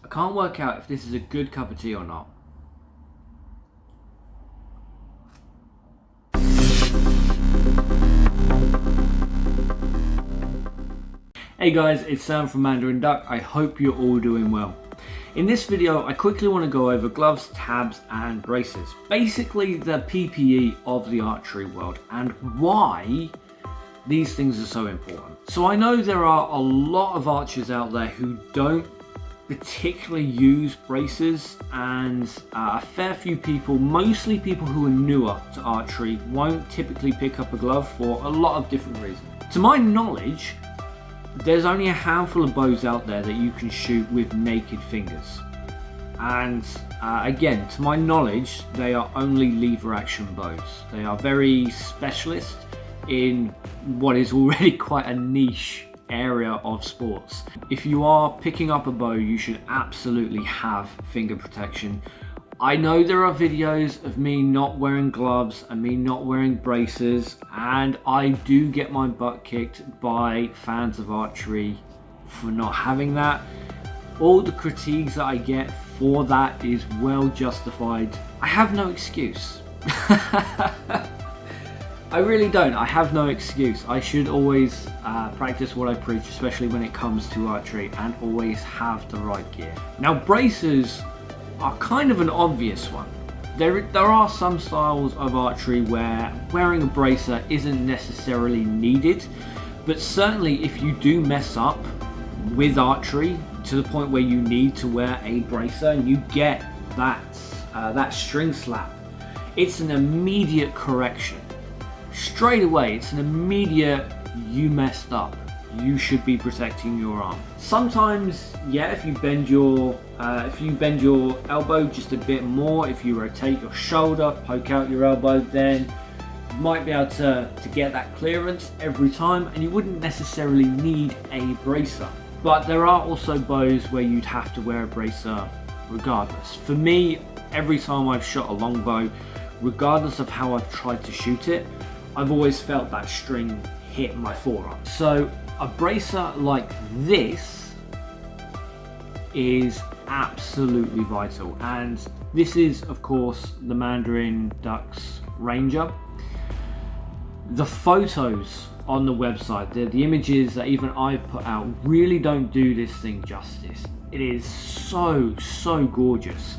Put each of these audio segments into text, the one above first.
I can't work out if this is a good cup of tea or not. Hey guys, it's Sam from Mandarin Duck. I hope you're all doing well. In this video, I quickly want to go over gloves, tabs and braces. Basically the PPE of the archery world and why these things are so important. So I know there are a lot of archers out there who don't particularly use braces, and a fair few people, mostly people who are newer to archery, won't typically pick up a glove for a lot of different reasons. To my knowledge, there's only a handful of bows out there that you can shoot with naked fingers, and again, to my knowledge, they are only lever action bows. They are very specialist in what is already quite a niche area of sports. If you are picking up a bow, you should absolutely have finger protection. I know there are videos of me not wearing gloves and me not wearing braces, and I do get my butt kicked by fans of archery for not having that. All the critiques that I get for that is well justified. I have no excuse. I really don't. I have no excuse. I should always practice what I preach, especially when it comes to archery, and always have the right gear. Now, braces are kind of an obvious one. There are some styles of archery where wearing a bracer isn't necessarily needed, but certainly if you do mess up with archery to the point where you need to wear a bracer and you get that string slap, it's an immediate correction. Straight away, it's an immediate, you messed up. You should be protecting your arm. Sometimes, yeah, if you bend your elbow just a bit more, if you rotate your shoulder, poke out your elbow, then you might be able to get that clearance every time, and you wouldn't necessarily need a bracer. But there are also bows where you'd have to wear a bracer regardless. For me, every time I've shot a longbow, regardless of how I've tried to shoot it, I've always felt that string hit my forearm. So a bracer like this is absolutely vital, and this is of course the Mandarin Duck's Ranger. The photos on the website, the images that even I've put out, really don't do this thing justice. It is so gorgeous,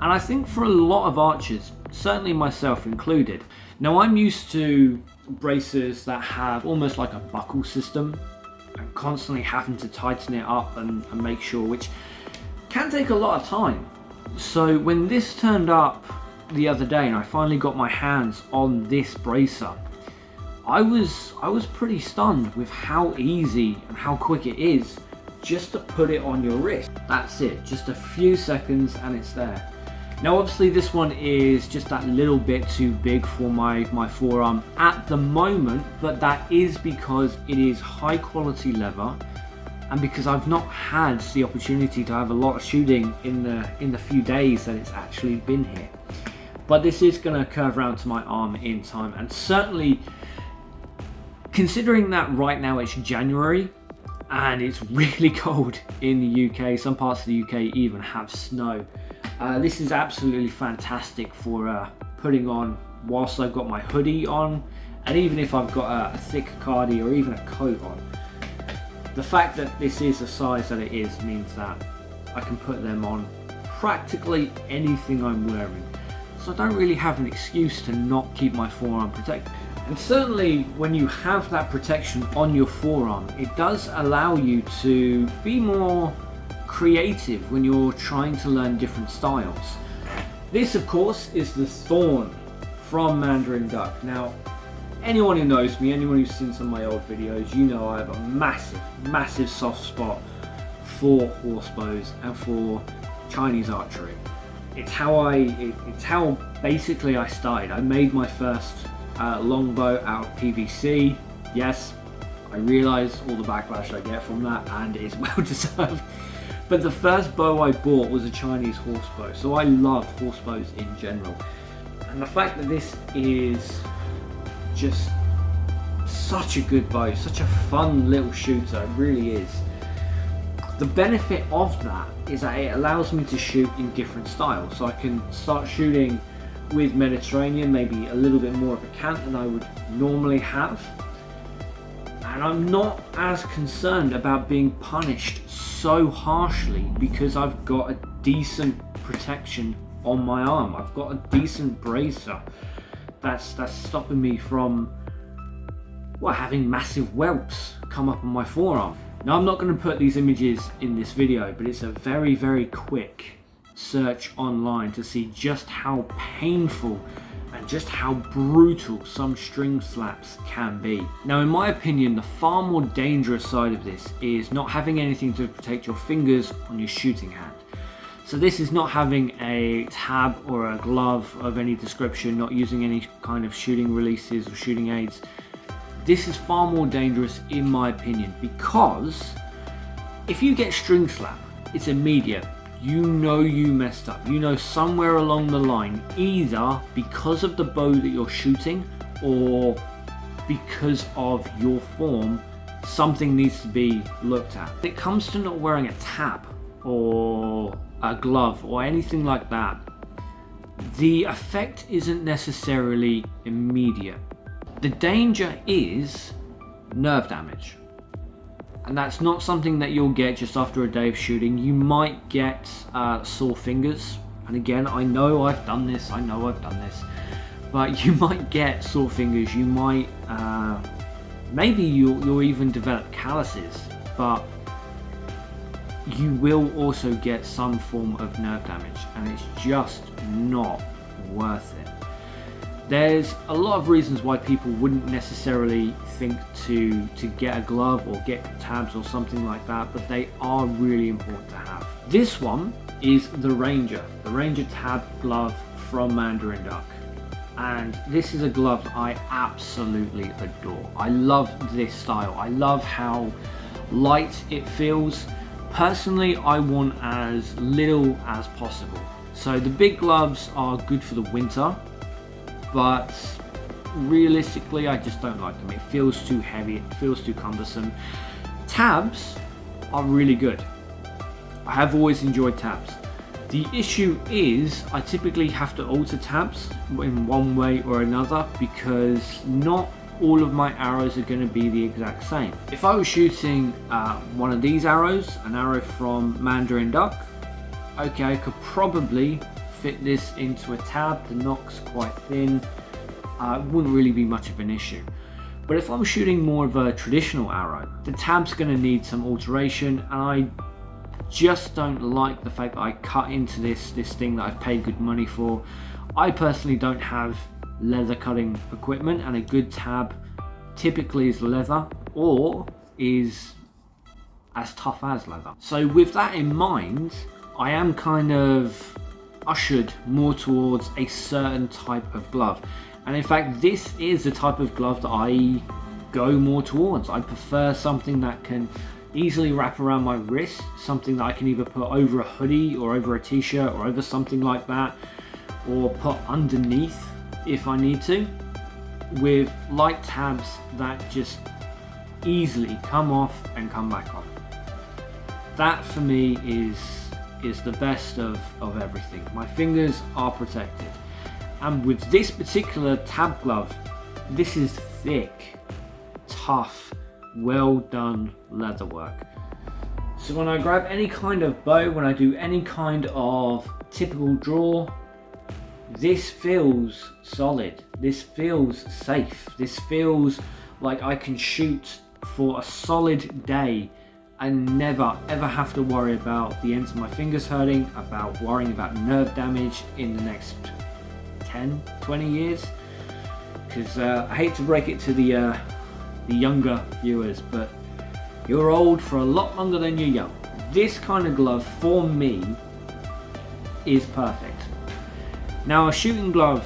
and I think for a lot of archers, certainly myself included. Now, I'm used to bracers that have almost like a buckle system and constantly having to tighten it up and make sure, which can take a lot of time. So when this turned up the other day and I finally got my hands on this bracer, I was pretty stunned with how easy and how quick it is just to put it on your wrist. That's it, just a few seconds and it's there. Now obviously this one is just that little bit too big for my forearm at the moment, but that is because it is high quality leather and because I've not had the opportunity to have a lot of shooting in the few days that it's actually been here. But this is going to curve around to my arm in time, and certainly considering that right now it's January and it's really cold in the UK, some parts of the UK even have snow. This is absolutely fantastic for putting on whilst I've got my hoodie on, and even if I've got a thick cardi or even a coat on. The fact that this is the size that it is means that I can put them on practically anything I'm wearing. So I don't really have an excuse to not keep my forearm protected. And certainly when you have that protection on your forearm, it does allow you to be more creative when you're trying to learn different styles. This of course is the Thorn from Mandarin Duck. Now anyone who knows me, anyone who's seen some of my old videos, you know I have a massive soft spot for horse bows and for Chinese archery. It's how basically I started. I made my first longbow out of PVC. Yes, I realise all the backlash I get from that, and it's well deserved. But the first bow I bought was a Chinese horse bow, so I love horse bows in general. And the fact that this is just such a good bow, such a fun little shooter, it really is. The benefit of that is that it allows me to shoot in different styles. So I can start shooting with Mediterranean, maybe a little bit more of a cant than I would normally have. And I'm not as concerned about being punished so harshly because I've got a decent protection on my arm. I've got a decent bracer that's stopping me from, well, having massive whelps come up on my forearm. Now, I'm not going to put these images in this video, but it's a very, very quick search online to see just how painful and just how brutal some string slaps can be. Now, in my opinion, the far more dangerous side of this is not having anything to protect your fingers on your shooting hand. So this is not having a tab or a glove of any description, not using any kind of shooting releases or shooting aids. This is far more dangerous in my opinion, because if you get string slap, it's immediate. You know you messed up. You know somewhere along the line, either because of the bow that you're shooting or because of your form, something needs to be looked at. When it comes to not wearing a tab or a glove or anything like that, the effect isn't necessarily immediate. The danger is nerve damage. And that's not something that you'll get just after a day of shooting. You might get sore fingers. And again, I know I've done this, but you might get sore fingers. You might, maybe you'll even develop calluses, but you will also get some form of nerve damage, and it's just not worth it. There's a lot of reasons why people wouldn't necessarily think to get a glove or get tabs or something like that, but they are really important to have. This one is the Ranger tab glove from Mandarin Duck. And this is a glove that I absolutely adore. I love this style. I love how light it feels. Personally, I want as little as possible. So the big gloves are good for the winter, but realistically I just don't like them. It feels too heavy, it feels too cumbersome. Tabs are really good. I have always enjoyed tabs. The issue is I typically have to alter tabs in one way or another because not all of my arrows are going to be the exact same. If I was shooting one of these arrows, an arrow from Mandarin Duck, okay, I could probably fit this into a tab. The nock's quite thin. It wouldn't really be much of an issue. But if I'm shooting more of a traditional arrow, the tab's going to need some alteration, and I just don't like the fact that I cut into this thing that I've paid good money for. I personally don't have leather cutting equipment, and a good tab typically is leather or is as tough as leather. So with that in mind, I am kind of ushered more towards a certain type of glove. And in fact, this is the type of glove that I go more towards. I prefer something that can easily wrap around my wrist, something that I can either put over a hoodie or over a t-shirt or over something like that, or put underneath if I need to, with light tabs that just easily come off and come back on. That for me is the best of everything. My fingers are protected. And with this particular tab glove, this is thick, tough, well done leather work. So when I grab any kind of bow, when I do any kind of typical draw, this feels solid, this feels safe, this feels like I can shoot for a solid day and never ever have to worry about the ends of my fingers hurting, about worrying about nerve damage in the next 10, 20 years. Because I hate to break it to the younger viewers, but you're old for a lot longer than you're young. This kind of glove for me is perfect. Now, a shooting glove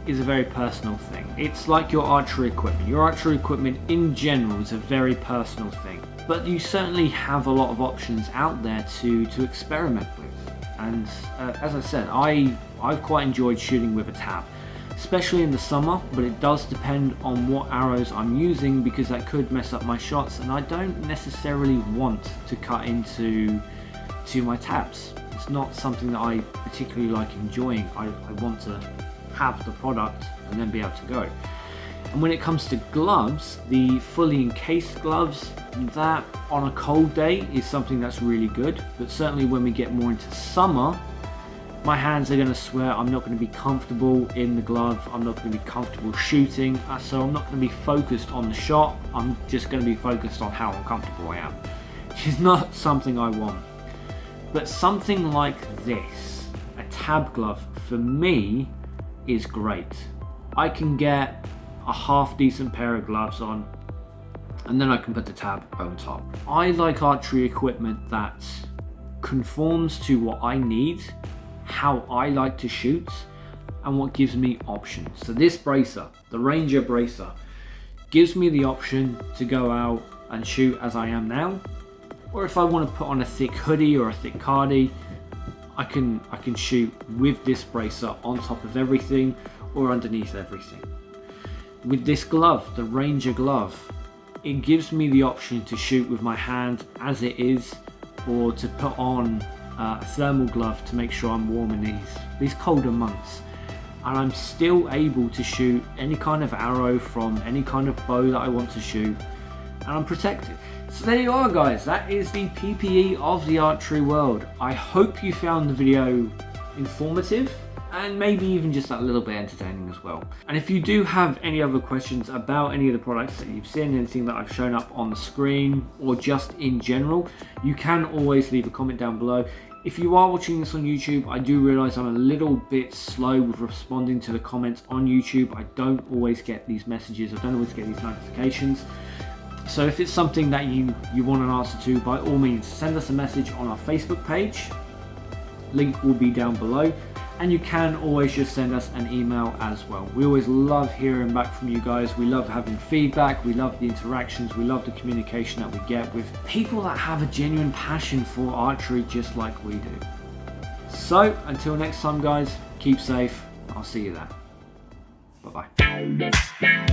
is a very personal thing. It's like your archery equipment. Your archery equipment in general is a very personal thing, but you certainly have a lot of options out there to experiment with. And as I said, I've quite enjoyed shooting with a tab. especially in the summer, but it does depend on what arrows I'm using, because that could mess up my shots, and I don't necessarily want to cut into my tabs. It's not something that I particularly like enjoying. I want to have the product and then be able to go. And when it comes to gloves, the fully encased gloves, that on a cold day is something that's really good, but certainly when we get more into summer, my hands are going to swear. I'm not going to be comfortable in the glove, I'm not going to be comfortable shooting, so I'm not going to be focused on the shot, I'm just going to be focused on how uncomfortable I am, which is not something I want. But something like this, a tab glove, for me is great. I can get a half decent pair of gloves on, and then I can put the tab on top. I like archery equipment that conforms to what I need, how I like to shoot, and what gives me options. So this bracer, the Ranger bracer, gives me the option to go out and shoot as I am now, or if I want to put on a thick hoodie or a thick cardi, I can shoot with this bracer on top of everything or underneath everything. With this glove, the Ranger glove, it gives me the option to shoot with my hand as it is, or to put on a thermal glove to make sure I'm warm in these colder months, and I'm still able to shoot any kind of arrow from any kind of bow that I want to shoot, and I'm protected. So there you are, guys, that is the PPE of the archery world. I hope you found the video informative and maybe even just a little bit entertaining as well. And if you do have any other questions about any of the products that you've seen, anything that I've shown up on the screen, or just in general, you can always leave a comment down below. If you are watching this on YouTube, I do realise I'm a little bit slow with responding to the comments on YouTube. I don't always get these messages, I don't always get these notifications. So if it's something that you want an answer to, by all means, send us a message on our Facebook page. Link will be down below. And you can always just send us an email as well. We always love hearing back from you guys. We love having feedback. We love the interactions. We love the communication that we get with people that have a genuine passion for archery just like we do. So until next time, guys, keep safe. I'll see you then. Bye-bye.